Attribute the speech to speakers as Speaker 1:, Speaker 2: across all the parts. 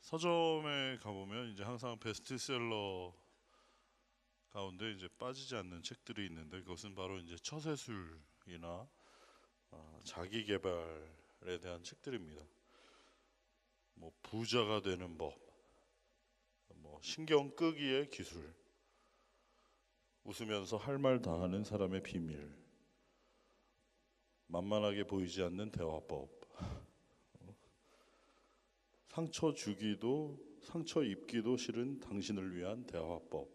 Speaker 1: 서점에 가보면 이제 항상 베스트셀러 가운데 이제 빠지지 않는 책들이 있는데 그것은 바로 이제 처세술이나 자기 개발에 대한 책들입니다. 뭐 부자가 되는 법, 뭐 신경 끄기의 기술, 웃으면서 할 말 다 하는 사람의 비밀, 만만하게 보이지 않는 대화법, 상처 주기도 상처 입기도 싫은 당신을 위한 대화법.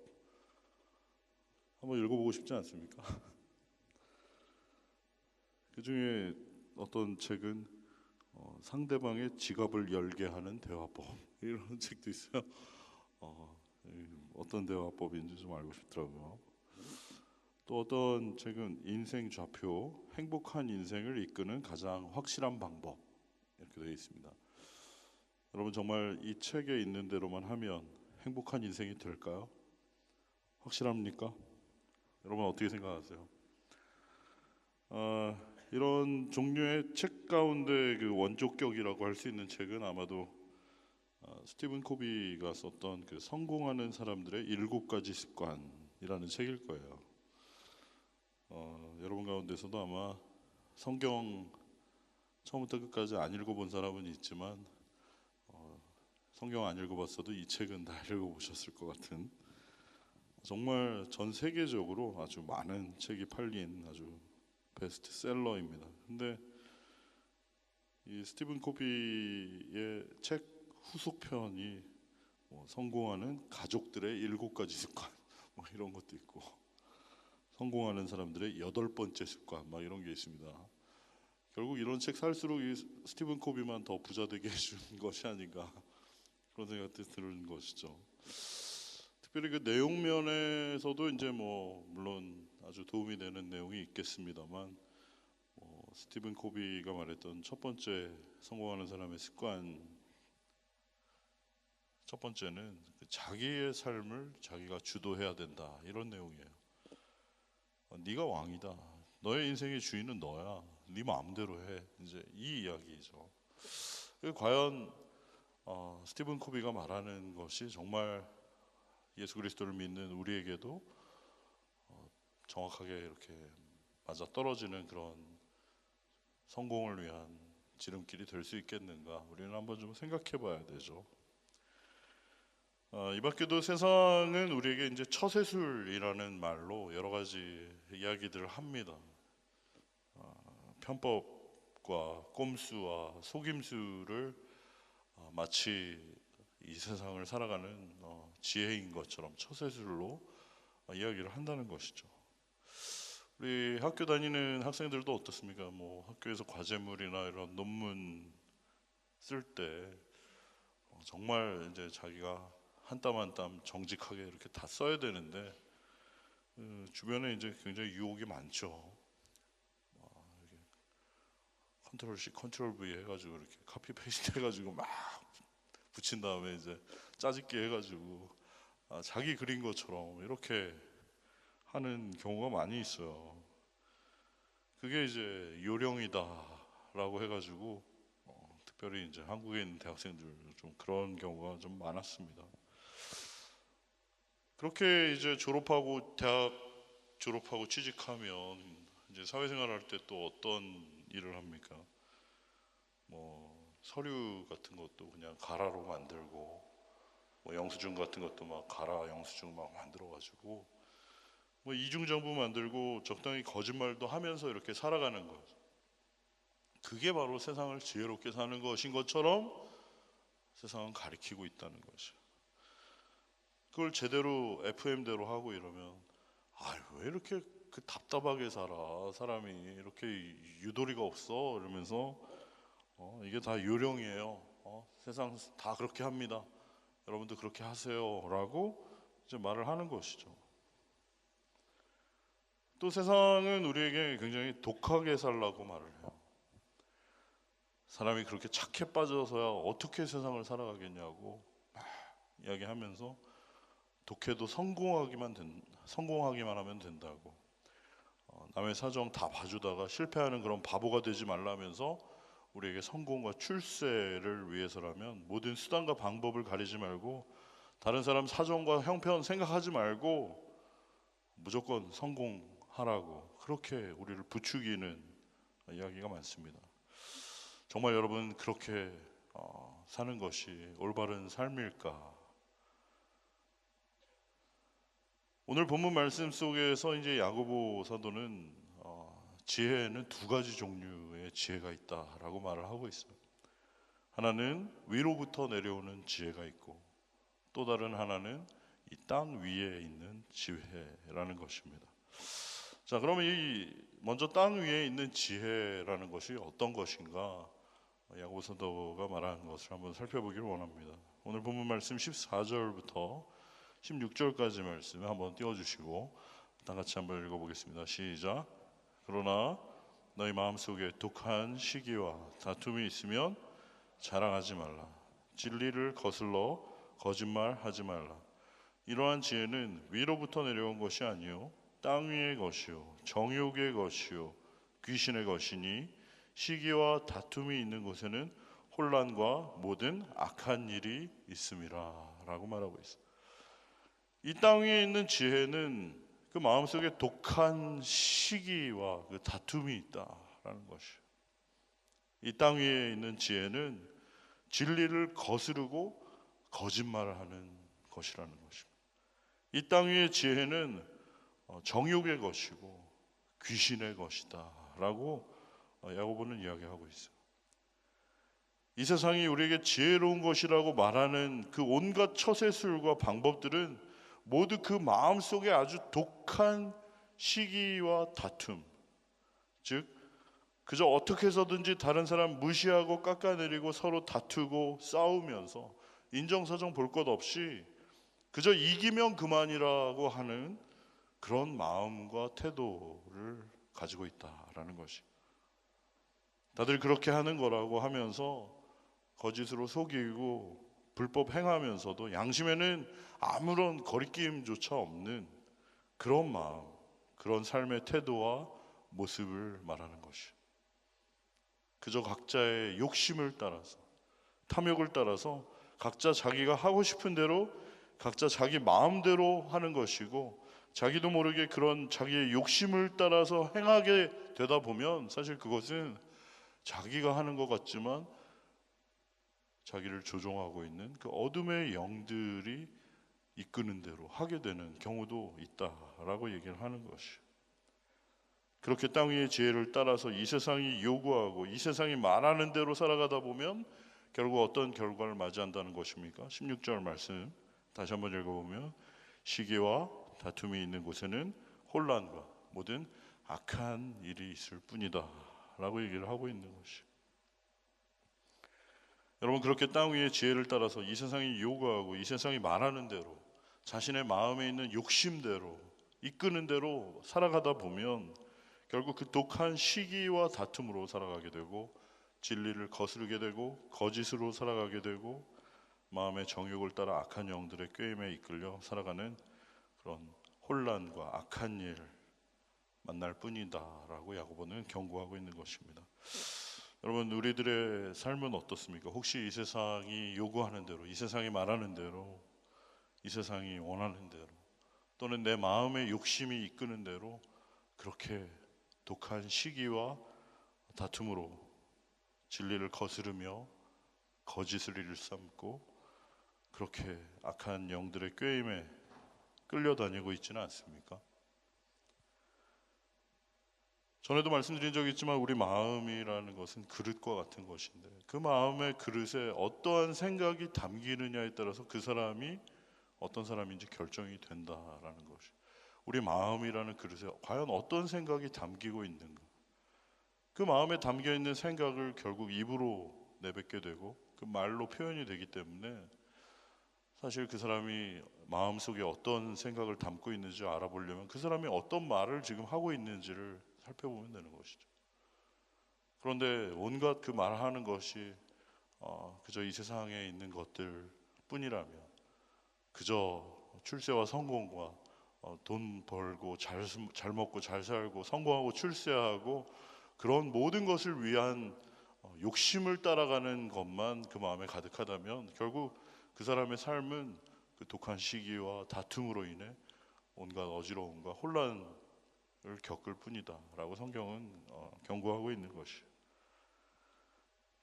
Speaker 1: 한번 읽어보고 싶지 않습니까? 그 중에 어떤 책은 상대방의 지갑을 열게 하는 대화법 이런 책도 있어요. 어떤 대화법인지 좀 알고 싶더라고요. 또 어떤 책은 인생 좌표, 행복한 인생을 이끄는 가장 확실한 방법 이렇게 되어 있습니다. 여러분 정말 이 책에 있는 대로만 하면 행복한 인생이 될까요? 확실합니까? 여러분 어떻게 생각하세요? 이런 종류의 책 가운데 그 원조격이라고 할 수 있는 책은 아마도 스티븐 코비가 썼던 그 성공하는 사람들의 7가지 습관이라는 책일 거예요. 여러분 가운데서도 아마 성경 처음부터 끝까지 안 읽어본 사람은 있지만 성경 안 읽어봤어도 이 책은 다 읽어보셨을 것 같은 정말 전 세계적으로 아주 많은 책이 팔린 아주 베스트셀러입니다. 근데 이 스티븐 코비의 책 후속편이 뭐 성공하는 가족들의 7가지 습관 뭐 이런 것도 있고 성공하는 사람들의 8번째 습관 막 이런 게 있습니다. 결국 이런 책 살수록 이 스티븐 코비만 더 부자 되게 해준 것이 아닌가 그런 생각도 드는 것이죠. 특별히 그 내용면에서도 이제 뭐 물론 아주 도움이 되는 내용이 있겠습니다만 스티븐 코비가 말했던 첫 번째 성공하는 사람의 습관 첫 번째는 그 자기의 삶을 자기가 주도해야 된다 이런 내용이에요. 네가 왕이다. 너의 인생의 주인은 너야. 네 마음대로 해. 이제 이 이야기죠. 과연 스티븐 코비가 말하는 것이 정말 예수 그리스도를 믿는 우리에게도 정확하게 이렇게 맞아 떨어지는 그런 성공을 위한 지름길이 될 수 있겠는가? 우리는 한번 좀 생각해 봐야 되죠. 이 밖에도 세상은 우리에게 이제 처세술이라는 말로 여러 가지 이야기들을 합니다. 편법과 꼼수와 속임수를 마치 이 세상을 살아가는 지혜인 것처럼 처세술로 이야기를 한다는 것이죠. 우리 학교 다니는 학생들도 어떻습니까? 뭐 학교에서 과제물이나 이런 논문 쓸 때 정말 이제 자기가 한 땀 한 땀 정직하게 이렇게 다 써야 되는데 주변에 이제 굉장히 유혹이 많죠. 컨트롤 C, 컨트롤 V 해가지고 이렇게 카피 페이스트 해가지고 막 붙인 다음에 이제 짜집기 해가지고 자기 그린 것처럼 이렇게 하는 경우가 많이 있어요. 그게 이제 요령이다라고 해가지고 특별히 이제 한국에 있는 대학생들 좀 그런 경우가 좀 많았습니다. 그렇게 이제 졸업하고 대학 졸업하고 취직하면 이제 사회생활 할 때 또 어떤 일을 합니까? 뭐 서류 같은 것도 그냥 가라로 만들고 뭐 영수증 같은 것도 막 가라 영수증 막 만들어가지고 뭐 이중정부 만들고 적당히 거짓말도 하면서 이렇게 살아가는 것. 그게 바로 세상을 지혜롭게 사는 것인 것처럼 세상은 가리키고 있다는 것이요. 그걸 제대로 FM대로 하고 이러면 왜 이렇게 그 답답하게 살아 사람이 이렇게 유도리가 없어 이러면서 이게 다 요령이에요. 세상 다 그렇게 합니다. 여러분도 그렇게 하세요라고 이제 말을 하는 것이죠. 또 세상은 우리에게 굉장히 독하게 살라고 말을 해요. 사람이 그렇게 착해 빠져서야 어떻게 세상을 살아가겠냐고 막 이야기하면서 독해도 성공하기만 하면 된다고 남의 사정 다 봐주다가 실패하는 그런 바보가 되지 말라면서 우리에게 성공과 출세를 위해서라면 모든 수단과 방법을 가리지 말고 다른 사람 사정과 형편 생각하지 말고 무조건 성공하라고 그렇게 우리를 부추기는 이야기가 많습니다. 정말 여러분 그렇게 사는 것이 올바른 삶일까? 오늘 본문 말씀 속에서 이제 야고보 사도는 지혜에는 두 가지 종류의 지혜가 있다라고 말을 하고 있어요. 하나는 위로부터 내려오는 지혜가 있고 또 다른 하나는 이 땅 위에 있는 지혜라는 것입니다. 자, 그러면 먼저 땅 위에 있는 지혜라는 것이 어떤 것인가? 야고보 사도가 말하는 것을 한번 살펴보기를 원합니다. 오늘 본문 말씀 14절부터 16절까지 말씀 한번 띄워주시고 다 같이 한번 읽어보겠습니다. 시작. 그러나 너희 마음속에 독한 시기와 다툼이 있으면 자랑하지 말라. 진리를 거슬러 거짓말하지 말라. 이러한 지혜는 위로부터 내려온 것이 아니요 땅 위의 것이요 정욕의 것이요 귀신의 것이니 시기와 다툼이 있는 곳에는 혼란과 모든 악한 일이 있음이라 라고 말하고 있습니다. 이 땅 위에 있는 지혜는 그 마음속에 독한 시기와 그 다툼이 있다라는 것이에요. 이 땅 위에 있는 지혜는 진리를 거스르고 거짓말을 하는 것이라는 것입니다. 이 땅 위의 지혜는 정욕의 것이고 귀신의 것이다 라고 야고보는 이야기하고 있어요. 이 세상이 우리에게 지혜로운 것이라고 말하는 그 온갖 처세술과 방법들은 모두 그 마음속에 아주 독한 시기와 다툼, 즉 그저 어떻게 해서든지 다른 사람 무시하고 깎아내리고 서로 다투고 싸우면서 인정사정 볼 것 없이 그저 이기면 그만이라고 하는 그런 마음과 태도를 가지고 있다라는 것이, 다들 그렇게 하는 거라고 하면서 거짓으로 속이고 불법 행하면서도 양심에는 아무런 거리낌조차 없는 그런 마음, 그런 삶의 태도와 모습을 말하는 것이, 그저 각자의 욕심을 따라서 탐욕을 따라서 각자 자기가 하고 싶은 대로 각자 자기 마음대로 하는 것이고, 자기도 모르게 그런 자기의 욕심을 따라서 행하게 되다 보면 사실 그것은 자기가 하는 것 같지만 자기를 조종하고 있는 그 어둠의 영들이 이끄는 대로 하게 되는 경우도 있다라고 얘기를 하는 것이, 그렇게 땅 위의 지혜를 따라서 이 세상이 요구하고 이 세상이 말하는 대로 살아가다 보면 결국 어떤 결과를 맞이한다는 것입니까? 16절 말씀 다시 한번 읽어보면 시기와 다툼이 있는 곳에는 혼란과 모든 악한 일이 있을 뿐이다 라고 얘기를 하고 있는 것이, 여러분 그렇게 땅 위의 지혜를 따라서 이 세상이 요구하고 이 세상이 말하는 대로 자신의 마음에 있는 욕심대로 이끄는 대로 살아가다 보면 결국 그 독한 시기와 다툼으로 살아가게 되고 진리를 거스르게 되고 거짓으로 살아가게 되고 마음의 정욕을 따라 악한 영들의 꾀임에 이끌려 살아가는 그런 혼란과 악한 일 만날 뿐이다 라고 야고보는 경고하고 있는 것입니다. 여러분 우리들의 삶은 어떻습니까? 혹시 이 세상이 요구하는 대로, 이 세상이 말하는 대로, 이 세상이 원하는 대로, 또는 내 마음의 욕심이 이끄는 대로 그렇게 독한 시기와 다툼으로 진리를 거스르며 거짓을 일삼고 그렇게 악한 영들의 꾀임에 끌려다니고 있지는 않습니까? 전에도 말씀드린 적이 있지만 우리 마음이라는 것은 그릇과 같은 것인데 그 마음의 그릇에 어떠한 생각이 담기느냐에 따라서 그 사람이 어떤 사람인지 결정이 된다라는 것이, 우리 마음이라는 그릇에 과연 어떤 생각이 담기고 있는가, 그 마음에 담겨있는 생각을 결국 입으로 내뱉게 되고 그 말로 표현이 되기 때문에 사실 그 사람이 마음속에 어떤 생각을 담고 있는지 알아보려면 그 사람이 어떤 말을 지금 하고 있는지를 살펴보면 되는 것이죠. 그런데 온갖 그 말하는 것이 그저 이 세상에 있는 것들 뿐이라면, 그저 출세와 성공과 돈 벌고 잘 먹고 잘 살고 성공하고 출세하고 그런 모든 것을 위한 욕심을 따라가는 것만 그 마음에 가득하다면 결국 그 사람의 삶은 그 독한 시기와 다툼으로 인해 온갖 어지러움과 혼란을 겪을 뿐이다라고 성경은 경고하고 있는 것이에요.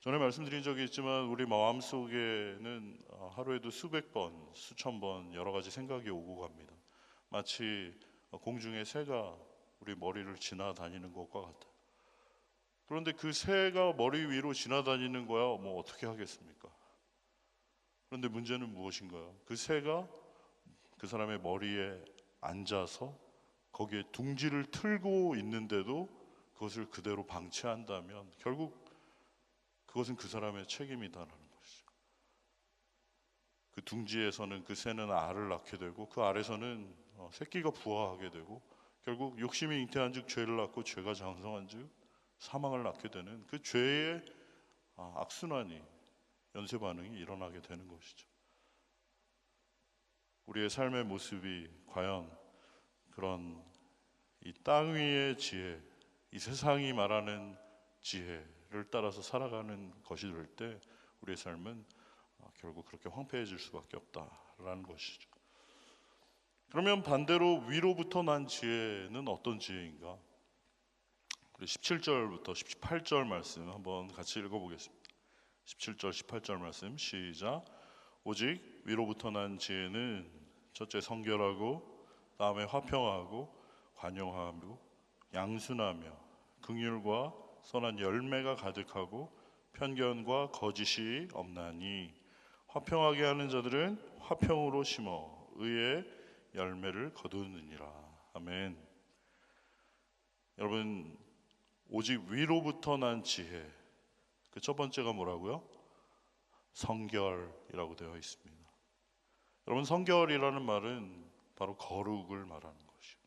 Speaker 1: 전에 말씀드린 적이 있지만 우리 마음속에는 하루에도 수백 번, 수천 번 여러 가지 생각이 오고 갑니다. 마치 공중의 새가 우리 머리를 지나다니는 것과 같아요. 그런데 그 새가 머리 위로 지나다니는 거야 뭐 어떻게 하겠습니까? 그런데 문제는 무엇인가요? 그 새가 그 사람의 머리에 앉아서 거기에 둥지를 틀고 있는데도 그것을 그대로 방치한다면 결국 그것은 그 사람의 책임이다라는 것이죠. 그 둥지에서는 그 새는 알을 낳게 되고 그 알에서는 새끼가 부화하게 되고 결국 욕심이 잉태한즉 죄를 낳고 죄가 장성한즉 사망을 낳게 되는 그 죄의 악순환이 연쇄 반응이 일어나게 되는 것이죠. 우리의 삶의 모습이 과연 그런 이 땅 위의 지혜, 이 세상이 말하는 지혜를 따라서 살아가는 것이 될 때 우리의 삶은 결국 그렇게 황폐해질 수밖에 없다라는 것이죠. 그러면 반대로 위로부터 난 지혜는 어떤 지혜인가? 우리 17절부터 18절 말씀 한번 같이 읽어보겠습니다. 17절 18절 말씀 시작. 오직 위로부터 난 지혜는 첫째 성결하고 다음에 화평하고 관용하고 양순하며 긍휼과 선한 열매가 가득하고 편견과 거짓이 없나니 화평하게 하는 자들은 화평으로 심어 의의 열매를 거두느니라. 아멘. 여러분, 오직 위로부터 난 지혜, 그 첫 번째가 뭐라고요? 성결이라고 되어 있습니다. 여러분, 성결이라는 말은 바로 거룩을 말하는 것이요.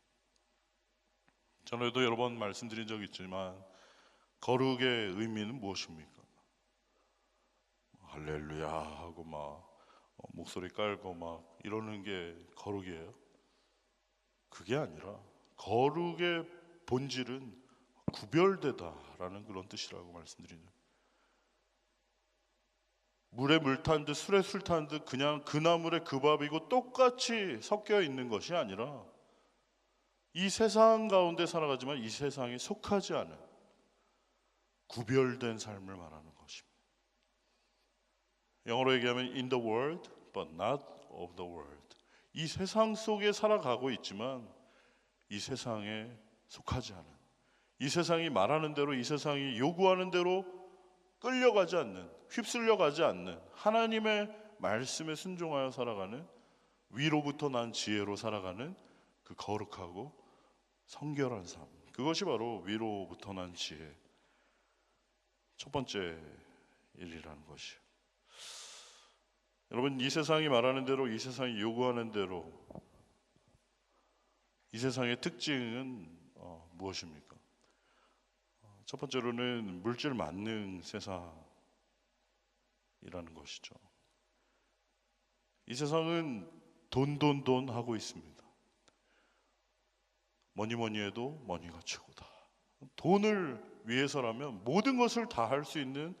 Speaker 1: 전에도 여러 번 말씀드린 적이 있지만 거룩의 의미는 무엇입니까? 할렐루야 하고 막 목소리 깔고 막 이러는 게 거룩이에요? 그게 아니라 거룩의 본질은 구별되다라는 그런 뜻이라고 말씀드리죠. 물에 물 탄 듯 술에 술 탄 듯 그냥 그 나물에 그 밥이고 똑같이 섞여 있는 것이 아니라 이 세상 가운데 살아가지만 이 세상에 속하지 않은 구별된 삶을 말하는 것입니다. 영어로 얘기하면 in the world but not of the world. 이 세상 속에 살아가고 있지만 이 세상에 속하지 않은, 이 세상이 말하는 대로, 이 세상이 요구하는 대로 끌려가지 않는, 휩쓸려가지 않는 하나님의 말씀에 순종하여 살아가는, 위로부터 난 지혜로 살아가는 그 거룩하고 성결한 삶, 그것이 바로 위로부터 난 지혜 첫 번째 일이라는 것이에요. 여러분, 이 세상이 말하는 대로, 이 세상이 요구하는 대로, 이 세상의 특징은 무엇입니까? 첫 번째로는 물질 만능 세상이라는 것이죠. 이 세상은 돈 하고 있습니다. 뭐니 해도 머니가 최고다. 돈을 위해서라면 모든 것을 다 할 수 있는,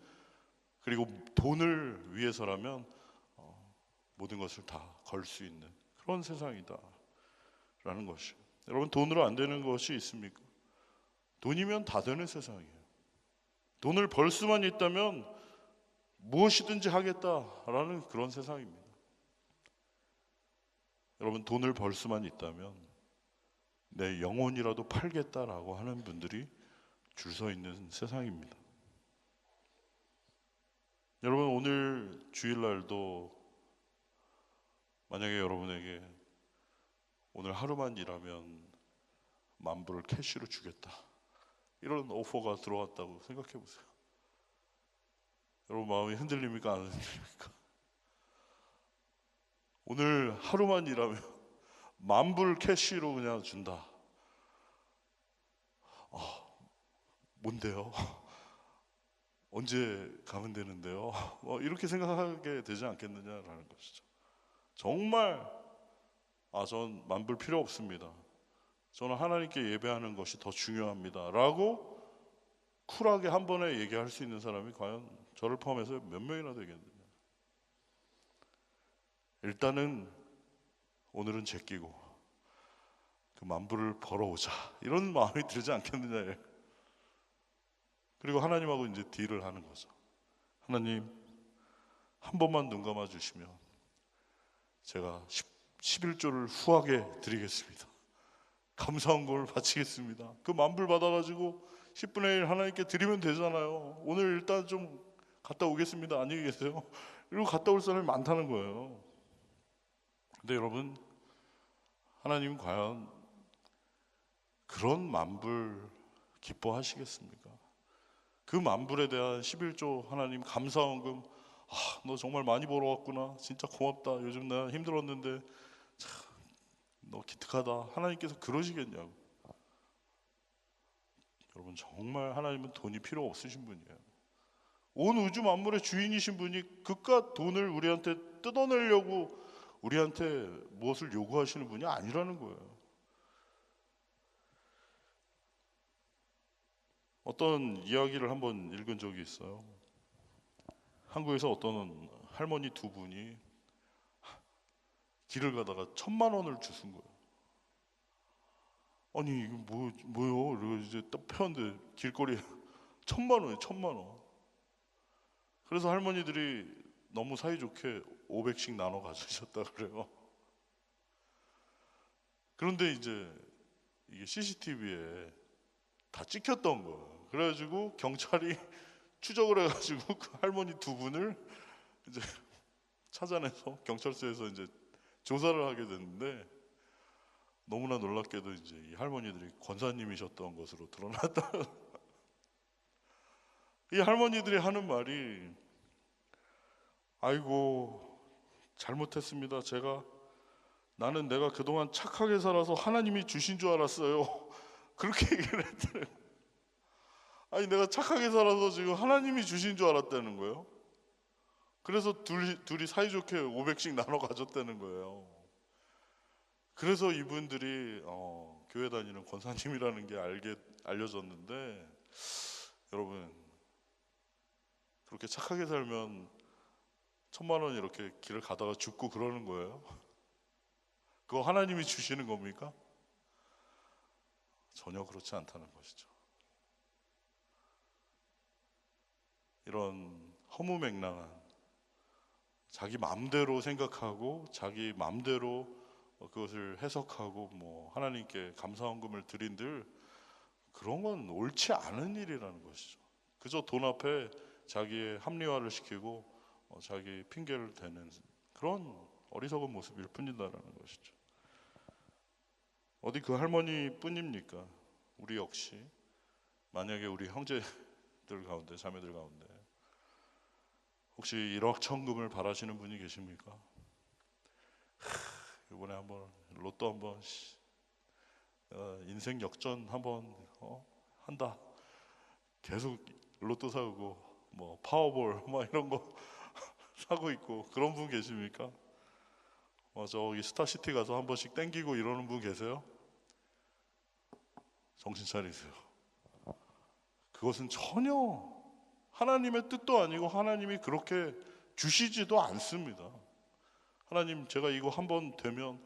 Speaker 1: 그리고 돈을 위해서라면 모든 것을 다 걸 수 있는 그런 세상이다 라는 것이에요. 여러분, 돈으로 안 되는 것이 있습니까? 돈이면 다 되는 세상이에요. 돈을 벌 수만 있다면 무엇이든지 하겠다라는 그런 세상입니다. 여러분, 돈을 벌 수만 있다면 내 영혼이라도 팔겠다라고 하는 분들이 줄 서 있는 세상입니다. 여러분, 오늘 주일날도 만약에 여러분에게 오늘 하루만 일하면 만불을 캐시로 주겠다, 이런 오퍼가 들어왔다고 생각해 보세요. 여러분, 마음이 흔들립니까? 안 흔들립니까? 오늘 하루만 일하면 만불 캐시로 그냥 준다. 뭔데요? 언제 가면 되는데요? 이렇게 생각하게 되지 않겠느냐라는 것이죠. 정말 전 만불 필요 없습니다. 저는 하나님께 예배하는 것이 더 중요합니다 라고 쿨하게 한 번에 얘기할 수 있는 사람이 과연 저를 포함해서 몇 명이나 되겠느냐. 일단은 오늘은 제끼고 그 만불을 벌어오자, 이런 마음이 들지 않겠느냐. 그리고 하나님하고 이제 딜을 하는 거죠. 하나님, 한 번만 눈 감아 주시면 제가 11조를 후하게 드리겠습니다. 감사한 걸 바치겠습니다. 그 만불 받아가지고 10분의 1 하나님께 드리면 되잖아요. 오늘 일단 좀 갔다 오겠습니다. 안녕히 계세요. 이러고 갔다 올 사람이 많다는 거예요. 근데 여러분, 하나님은 과연 그런 만불 기뻐하시겠습니까? 그 만불에 대한 11조 하나님 감사원금, 너 정말 많이 벌어왔구나, 진짜 고맙다, 요즘 내가 힘들었는데 참, 너 기특하다, 하나님께서 그러시겠냐고. 여러분, 정말 하나님은 돈이 필요 없으신 분이에요. 온 우주 만물의 주인이신 분이 그깟 돈을 우리한테 뜯어내려고 우리한테 무엇을 요구하시는 분이 아니라는 거예요. 어떤 이야기를 한번 읽은 적이 있어요. 한국에서 어떤 할머니 두 분이 길을 가다가 1,000만 원을 주신 거예요. 아니 이거 뭐요? 그리고 이제 딱 폈는데 길거리에 1,000만 원이에요, 1,000만 원. 그래서 할머니들이 너무 사이좋게 500씩 나눠 가지셨다 그래요. 그런데 이제 이게 CCTV에 다 찍혔던 거예요. 그래가지고 경찰이 추적을 해가지고 그 할머니 두 분을 이제 찾아내서 경찰서에서 이제 조사를 하게 됐는데, 너무나 놀랍게도 이제 이 할머니들이 권사님이셨던 것으로 드러났다. 이 할머니들이 하는 말이, 아이고 잘못했습니다. 나는 내가 그동안 착하게 살아서 하나님이 주신 줄 알았어요. 그렇게 얘기를 했대요. 아니 내가 착하게 살아서 지금 하나님이 주신 줄 알았다는 거예요. 그래서 둘이 사이좋게 500씩 나눠 가졌다는 거예요. 그래서 이분들이 교회 다니는 권사님이라는 게 알려졌는데, 여러분 그렇게 착하게 살면 1,000만 원 이렇게 길을 가다가 죽고 그러는 거예요? 그거 하나님이 주시는 겁니까? 전혀 그렇지 않다는 것이죠. 이런 허무맹랑한, 자기 마음대로 생각하고 자기 마음대로 그것을 해석하고 하나님께 감사헌금을 드린들, 그런 건 옳지 않은 일이라는 것이죠. 그저 돈 앞에 자기의 합리화를 시키고 자기 핑계를 대는 그런 어리석은 모습일 뿐이다라는 것이죠. 어디 그 할머니 뿐입니까? 우리 역시 만약에 우리 형제들 가운데, 자매들 가운데 혹시 일확천금을 바라시는 분이 계십니까? 이번에 한번 로또 한번 인생 역전 한번 한다, 계속 로또 사고 파워볼 이런 거 사고 있고 그런 분 계십니까? 저기 스타시티 가서 한 번씩 땡기고 이러는 분 계세요? 정신 차리세요. 그것은 전혀 하나님의 뜻도 아니고 하나님이 그렇게 주시지도 않습니다. 하나님, 제가 이거 한 번 되면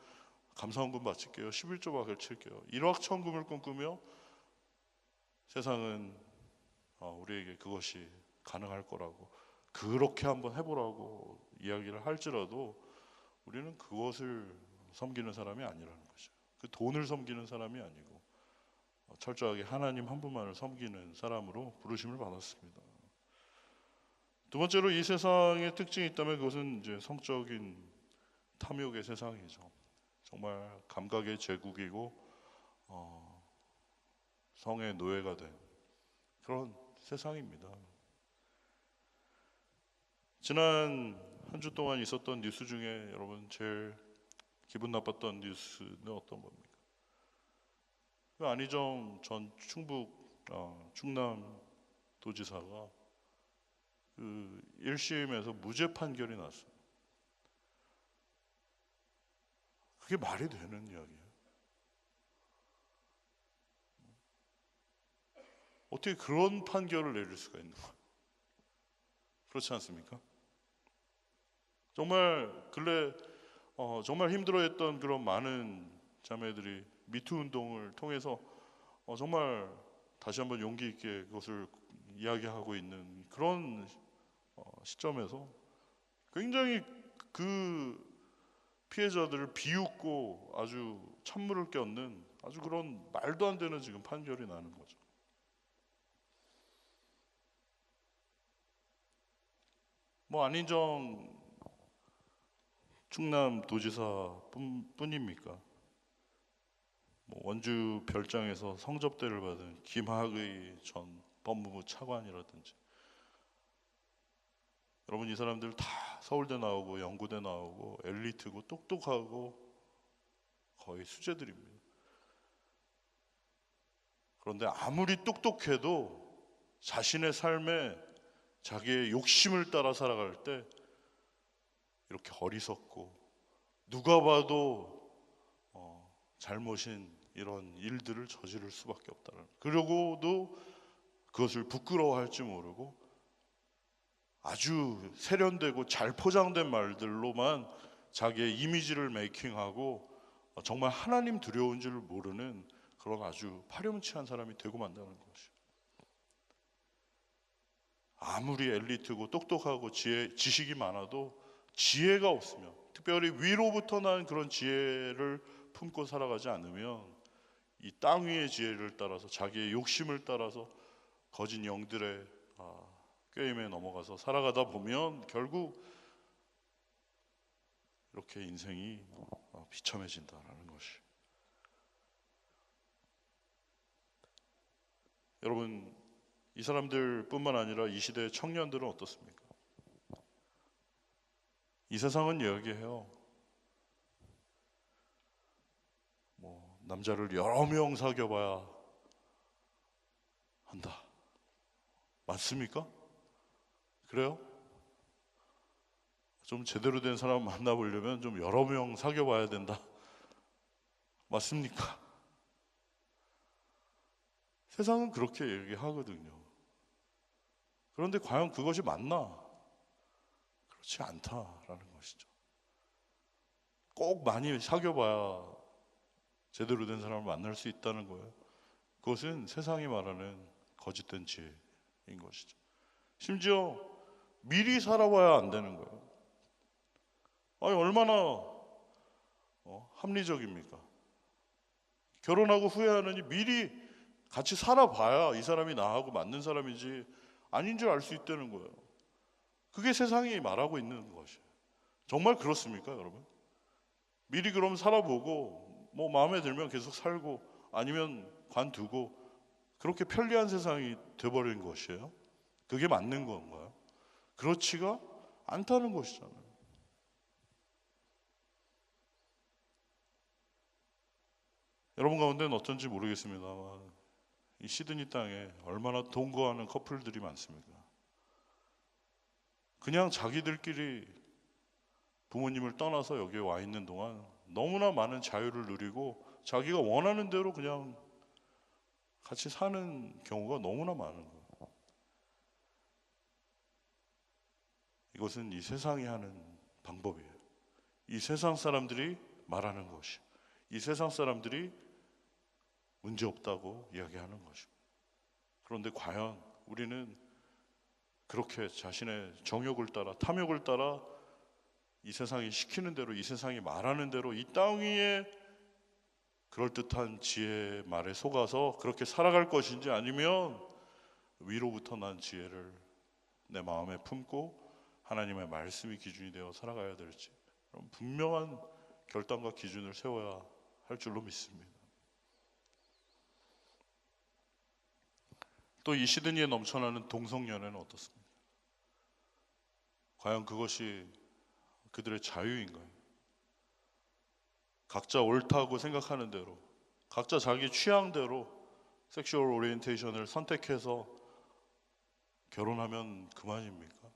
Speaker 1: 감사헌금 바칠게요, 11조박을 칠게요, 일확천금을 꿈꾸며 세상은 우리에게 그것이 가능할 거라고, 그렇게 한번 해보라고 이야기를 할지라도 우리는 그것을 섬기는 사람이 아니라는 것이죠. 그 돈을 섬기는 사람이 아니고 철저하게 하나님 한 분만을 섬기는 사람으로 부르심을 받았습니다. 두 번째로, 이 세상의 특징이 있다면 그것은 이제 성적인 탐욕의 세상이죠. 정말 감각의 제국이고 성의 노예가 된 그런 세상입니다. 지난 한 주 동안 있었던 뉴스 중에 여러분 제일 기분 나빴던 뉴스는 어떤 겁니까? 그 안희정 전 충남 도지사가 그 1심에서 무죄 판결이 났어요. 그게 말이 되는 이야기예요? 어떻게 그런 판결을 내릴 수가 있는 거예요? 그렇지 않습니까? 정말 근래 정말 힘들어했던 그런 많은 자매들이 미투 운동을 통해서 정말 다시 한번 용기 있게 그것을 이야기하고 있는 그런 시점에서 굉장히 그 피해자들을 비웃고 아주 찬물을 껴는 아주 그런 말도 안 되는 지금 판결이 나는 거죠. 뭐 안인정 충남도지사 뿐입니까? 뭐 원주 별장에서 성접대를 받은 김학의 전 법무부 차관이라든지, 여러분 이 사람들 다 서울대 나오고 연구대 나오고 엘리트고 똑똑하고 거의 수재들입니다. 그런데 아무리 똑똑해도 자신의 삶에 자기의 욕심을 따라 살아갈 때 이렇게 어리석고 누가 봐도 잘못인 이런 일들을 저지를 수밖에 없다는, 그러고도 그것을 부끄러워할지 모르고 아주 세련되고 잘 포장된 말들로만 자기의 이미지를 메이킹하고 정말 하나님 두려운 줄 모르는 그런 아주 파렴치한 사람이 되고 만다는 것이죠. 아무리 엘리트고 똑똑하고 지식이 많아도 지혜가 없으면, 특별히 위로부터 난 그런 지혜를 품고 살아가지 않으면 이 땅 위의 지혜를 따라서 자기의 욕심을 따라서 거짓 영들의 꾀임에 넘어가서 살아가다 보면 결국 이렇게 인생이 비참해진다는 것이. 여러분, 이 사람들뿐만 아니라 이 시대의 청년들은 어떻습니까? 이 세상은 이야기해요. 뭐 남자를 여러 명 사귀어봐야 한다. 맞습니까? 그래요? 좀 제대로 된 사람 만나보려면 좀 여러 명 사귀어봐야 된다. 맞습니까? 세상은 그렇게 얘기하거든요. 그런데 과연 그것이 맞나? 그렇지 않다라는 것이죠. 꼭 많이 사귀어봐야 제대로 된 사람을 만날 수 있다는 거예요. 그것은 세상이 말하는 거짓된 지혜인 것이죠. 심지어 미리 살아봐야 안 되는 거예요. 아니 얼마나 합리적입니까? 결혼하고 후회하느니 미리 같이 살아봐야 이 사람이 나하고 맞는 사람인지 아닌 줄 알 수 있다는 거예요. 그게 세상이 말하고 있는 것이에요. 정말 그렇습니까, 여러분? 미리 그럼 살아보고 뭐 마음에 들면 계속 살고 아니면 관두고 그렇게 편리한 세상이 돼버린 것이에요. 그게 맞는 건가요? 그렇지가 않다는 것이잖아요. 여러분 가운데는 어쩐지 모르겠습니다만 이 시드니 땅에 얼마나 동거하는 커플들이 많습니까? 그냥 자기들끼리 부모님을 떠나서 여기에 와 있는 동안 너무나 많은 자유를 누리고 자기가 원하는 대로 그냥 같이 사는 경우가 너무나 많은 거예요. 이것은 이 세상이 하는 방법이에요. 이 세상 사람들이 말하는 것이, 이 세상 사람들이 문제없다고 이야기하는 것입니다. 그런데 과연 우리는 그렇게 자신의 정욕을 따라, 탐욕을 따라 이 세상이 시키는 대로, 이 세상이 말하는 대로 이 땅 위에 그럴듯한 지혜의 말에 속아서 그렇게 살아갈 것인지, 아니면 위로부터 난 지혜를 내 마음에 품고 하나님의 말씀이 기준이 되어 살아가야 될지, 분명한 결단과 기준을 세워야 할 줄로 믿습니다. 또 이 시드니에 넘쳐나는 동성연애는 어떻습니까? 과연 그것이 그들의 자유인가요? 각자 옳다고 생각하는 대로, 각자 자기 취향대로 섹슈얼 오리엔테이션을 선택해서 결혼하면 그만입니까?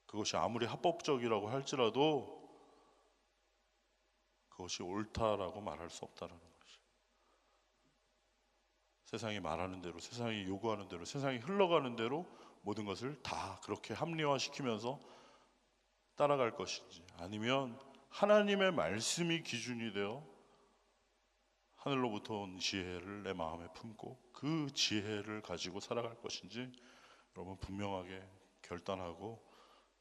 Speaker 1: 그것이 아무리 합법적이라고 할지라도 그것이 옳다라고 말할 수 없다는 것이. 세상이 말하는 대로, 세상이 요구하는 대로, 세상이 흘러가는 대로 모든 것을 다 그렇게 합리화시키면서 따라갈 것인지, 아니면 하나님의 말씀이 기준이 되어 하늘로부터 온 지혜를 내 마음에 품고 그 지혜를 가지고 살아갈 것인지 여러분 분명하게 결단하고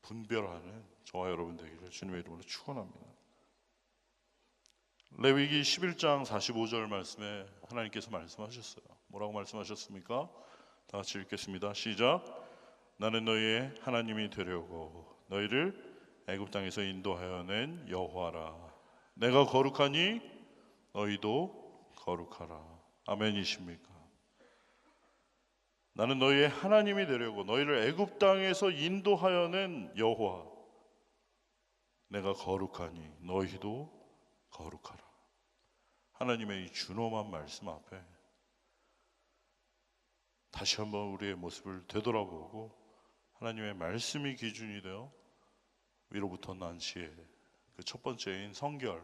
Speaker 1: 분별하는 저와 여러분 되기를 주님의 이름으로 축원합니다. 레위기 11장 45절 말씀에 하나님께서 말씀하셨어요. 뭐라고 말씀하셨습니까? 다 같이 읽겠습니다. 시작. 나는 너희의 하나님이 되려고 너희를 애굽 땅에서 인도하여 낸 여호와라. 내가 거룩하니 너희도 거룩하라. 아멘이십니까? 나는 너희의 하나님이 되려고 너희를 애굽 땅에서 인도하여 낸 여호와. 내가 거룩하니 너희도 거룩하라. 하나님의 이 준엄한 말씀 앞에 다시 한번 우리의 모습을 되돌아보고 하나님의 말씀이 기준이 되어 위로부터 난 지혜, 그 첫 번째인 성결,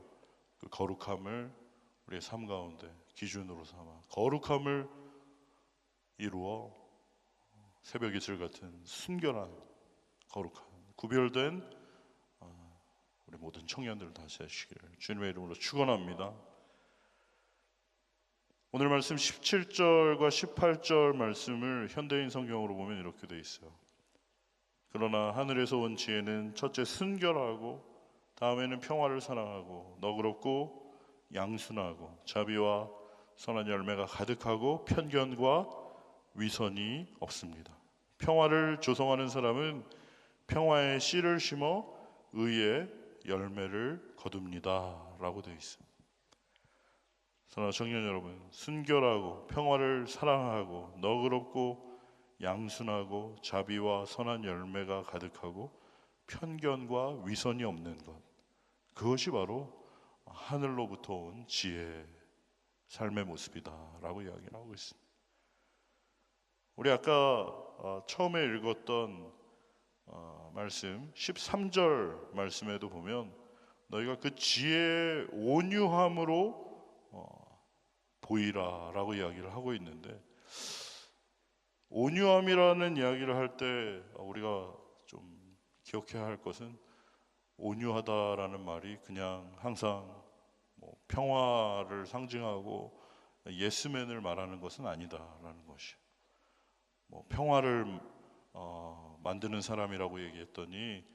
Speaker 1: 그 거룩함을 우리의 삶 가운데 기준으로 삼아 거룩함을 이루어 새벽 이슬 같은 순결한 거룩한 구별된 우리 모든 청년들 다시 하시기를 주님의 이름으로 축원합니다. 오늘 말씀 17절과 18절 말씀을 현대인 성경으로 보면 이렇게 돼 있어요. 그러나 하늘에서 온 지혜는 첫째 순결하고 다음에는 평화를 사랑하고 너그럽고 양순하고 자비와 선한 열매가 가득하고 편견과 위선이 없습니다. 평화를 조성하는 사람은 평화의 씨를 심어 의의 열매를 거둡니다 라고 되어 있습니다. 사랑하는 청년 여러분, 순결하고 평화를 사랑하고 너그럽고 양순하고 자비와 선한 열매가 가득하고 편견과 위선이 없는 것, 그것이 바로 하늘로부터 온 지혜, 삶의 모습이다 라고 이야기를 하고 있습니다. 우리 아까 처음에 읽었던 말씀 13절 말씀에도 보면 너희가 그 지혜의 온유함으로 보이라 라고 이야기를 하고 있는데, 온유함이라는 이야기를 할 때 우리가 좀 기억해야 할 것은 온유하다라는 말이 그냥 항상 평화를 상징하고 예스맨을 말하는 것은 아니다라는 것이. 평화를 만드는 사람이라고 얘기했더니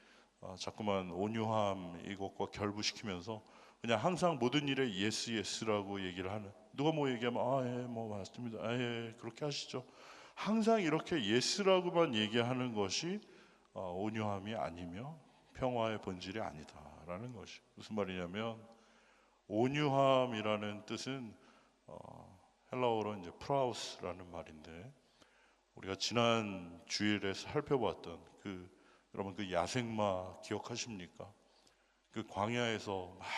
Speaker 1: 자꾸만 온유함 이것과 결부시키면서 그냥 항상 모든 일에 예스 예스라고 얘기를 하는, 누가 뭐 얘기하면 예 맞습니다, 예 그렇게 하시죠, 항상 이렇게 예스라고만 얘기하는 것이 온유함이 아니며 평화의 본질이 아니다라는 것이. 무슨 말이냐면 온유함이라는 뜻은 헬라어로 이제 프라우스라는 말인데, 우리가 지난 주일에 살펴봤던 여러분 그 야생마 기억하십니까? 그 광야에서 막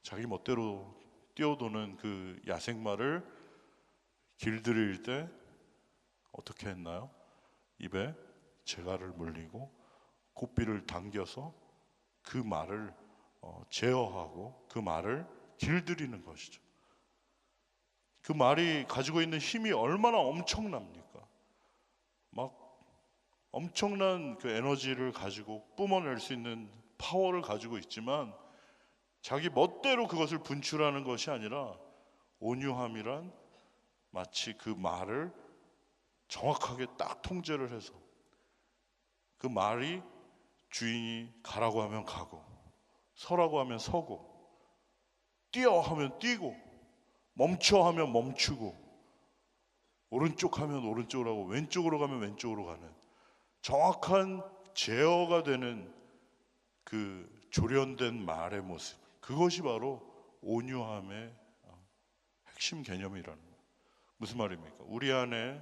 Speaker 1: 자기 멋대로 뛰어도는 그 야생마를 길들일 때 어떻게 했나요? 입에 재갈을 물리고 고삐를 당겨서 그 말을 제어하고 그 말을 길들이는 것이죠. 그 말이 가지고 있는 힘이 얼마나 엄청납니까? 막 엄청난 그 에너지를 가지고 뿜어낼 수 있는 파워를 가지고 있지만 자기 멋대로 그것을 분출하는 것이 아니라 온유함이란 마치 그 말을 정확하게 딱 통제를 해서 그 말이 주인이 가라고 하면 가고 서라고 하면 서고 뛰어 하면 뛰고 멈춰 하면 멈추고 오른쪽 하면 오른쪽으로 하고 왼쪽으로 가면 왼쪽으로 가는 정확한 제어가 되는 그 조련된 말의 모습, 그것이 바로 온유함의 핵심 개념이라는 거예요. 무슨 말입니까? 우리 안에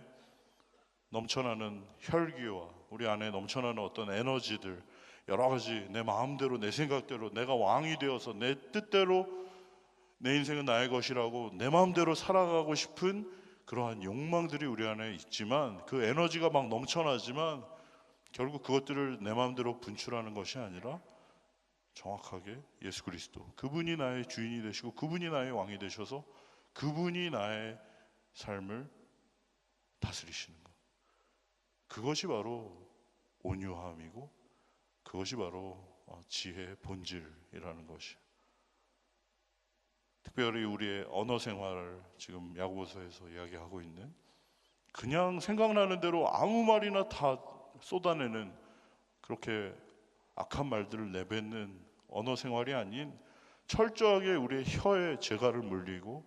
Speaker 1: 넘쳐나는 혈기와 우리 안에 넘쳐나는 어떤 에너지들, 여러 가지 내 마음대로 내 생각대로 내가 왕이 되어서 내 뜻대로 내 인생은 나의 것이라고 내 마음대로 살아가고 싶은 그러한 욕망들이 우리 안에 있지만, 그 에너지가 막 넘쳐나지만 결국 그것들을 내 마음대로 분출하는 것이 아니라 정확하게 예수 그리스도, 그분이 나의 주인이 되시고 그분이 나의 왕이 되셔서 그분이 나의 삶을 다스리시는 것. 그것이 바로 온유함이고 그것이 바로 지혜의 본질이라는 것이에요. 특별히 우리의 언어 생활을 지금 야고보서에서 이야기하고 있는, 그냥 생각나는 대로 아무 말이나 다 쏟아내는, 그렇게 악한 말들을 내뱉는 언어 생활이 아닌 철저하게 우리의 혀에 재갈을 물리고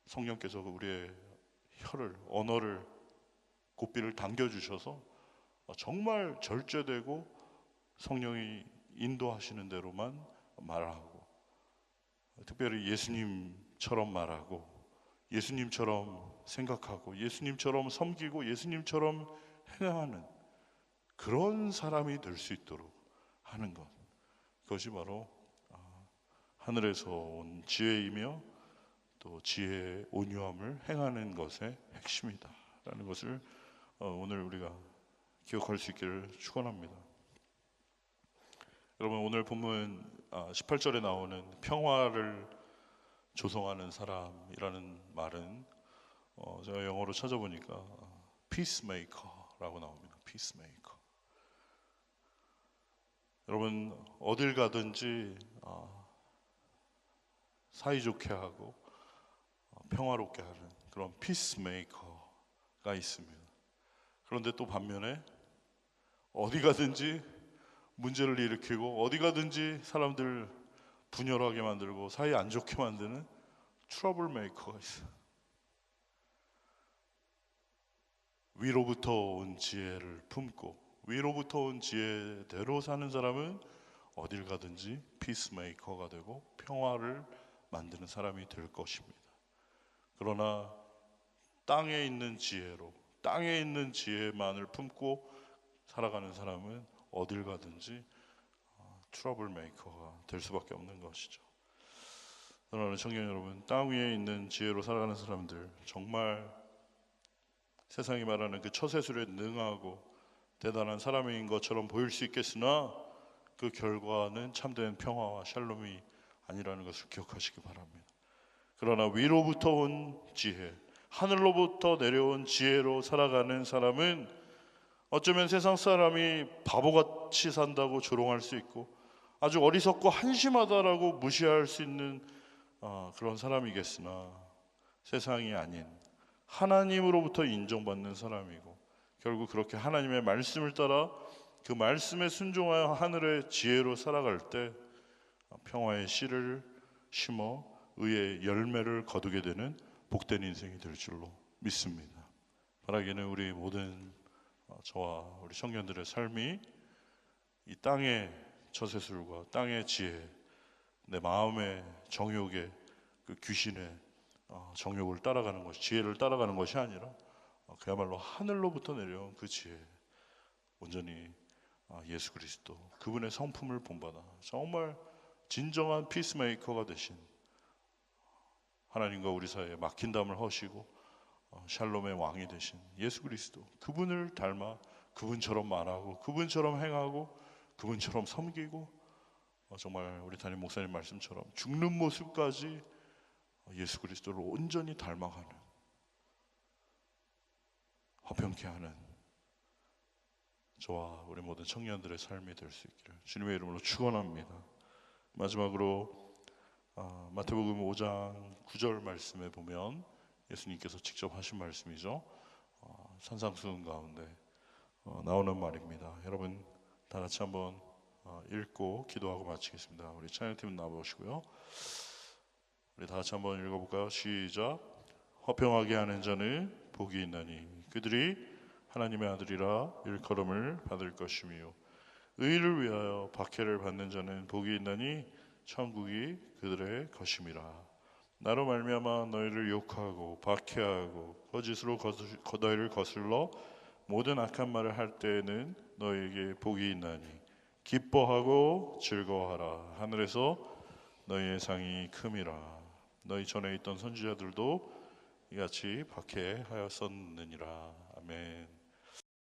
Speaker 1: 성령께서 우리의 혀를, 언어를, 고삐를 당겨주셔서 정말 절제되고 성령이 인도하시는 대로만 말하고, 특별히 예수님처럼 말하고 예수님처럼 생각하고 예수님처럼 섬기고 예수님처럼 행하는 그런 사람이 될 수 있도록 하는 것, 그것이 바로 하늘에서 온 지혜이며 또 지혜의 온유함을 행하는 것의 핵심이다 라는 것을 오늘 우리가 기억할 수 있기를 축원합니다. 여러분, 오늘 본문 18절에 나오는 평화를 조성하는 사람이라는 말은 제가 영어로 찾아보니까 peacemaker라고 나옵니다. peacemaker. 여러분, 어딜 가든지 사이좋게 하고 평화롭게 하는 그런 peacemaker가 있습니다. 그런데 또 반면에 어디 가든지 문제를 일으키고 어디 가든지 사람들 분열하게 만들고 사이 안 좋게 만드는 트러블 메이커가 있어요. 위로부터 온 지혜를 품고 위로부터 온 지혜대로 사는 사람은 어딜 가든지 피스메이커가 되고 평화를 만드는 사람이 될 것입니다. 그러나 땅에 있는 지혜로, 땅에 있는 지혜만을 품고 살아가는 사람은 어딜 가든지 트러블 메이커가 될 수밖에 없는 것이죠. 그러나 청년 여러분, 땅 위에 있는 지혜로 살아가는 사람들, 정말 세상이 말하는 그 처세술에 능하고 대단한 사람인 것처럼 보일 수 있겠으나 그 결과는 참된 평화와 샬롬이 아니라는 것을 기억하시기 바랍니다. 그러나 위로부터 온 지혜, 하늘로부터 내려온 지혜로 살아가는 사람은 어쩌면 세상 사람이 바보같이 산다고 조롱할 수 있고 아주 어리석고 한심하다라고 무시할 수 있는 그런 사람이겠으나 세상이 아닌 하나님으로부터 인정받는 사람이고, 결국 그렇게 하나님의 말씀을 따라 그 말씀에 순종하여 하늘의 지혜로 살아갈 때 평화의 씨를 심어 의의 열매를 거두게 되는 복된 인생이 될 줄로 믿습니다. 바라기는 우리 모든 저와 우리 청년들의 삶이 이 땅의 처세술과 땅의 지혜, 내 마음의 정욕의 그 귀신의 정욕을 따라가는 것이, 지혜를 따라가는 것이 아니라 그야말로 하늘로부터 내려온 그 지혜, 온전히 예수 그리스도 그분의 성품을 본받아 정말 진정한 피스메이커가 되신, 하나님과 우리 사이에 막힌담을 허시고 샬롬의 왕이 되신 예수 그리스도, 그분을 닮아 그분처럼 말하고 그분처럼 행하고 그분처럼 섬기고 정말 우리 담임 목사님 말씀처럼 죽는 모습까지 예수 그리스도를 온전히 닮아가는, 화평케 하는 저와 우리 모든 청년들의 삶이 될 수 있기를 주님의 이름으로 축원합니다. 마지막으로 마태복음 5장 9절 말씀에 보면 예수님께서 직접 하신 말씀이죠. 산상수훈 가운데 나오는 말입니다. 여러분 다 같이 한번 읽고 기도하고 마치겠습니다. 우리 찬양팀 나와보시고요. 우리 다 같이 한번 읽어볼까요? 시작. 화평하게 하는 자는 복이 있나니 그들이 하나님의 아들이라 일컬음을 받을 것이며 의를 위하여 박해를 받는 자는 복이 있나니 천국이 그들의 것임이라. 나로 말미암아 너희를 욕하고 박해하고 거짓으로 너희를 거슬러 모든 악한 말을 할 때에는 너희에게 복이 있나니 기뻐하고 즐거워하라. 하늘에서 너희의 상이 큼이라. 너희 전에 있던 선지자들도 이같이 박해하였었느니라. 아멘.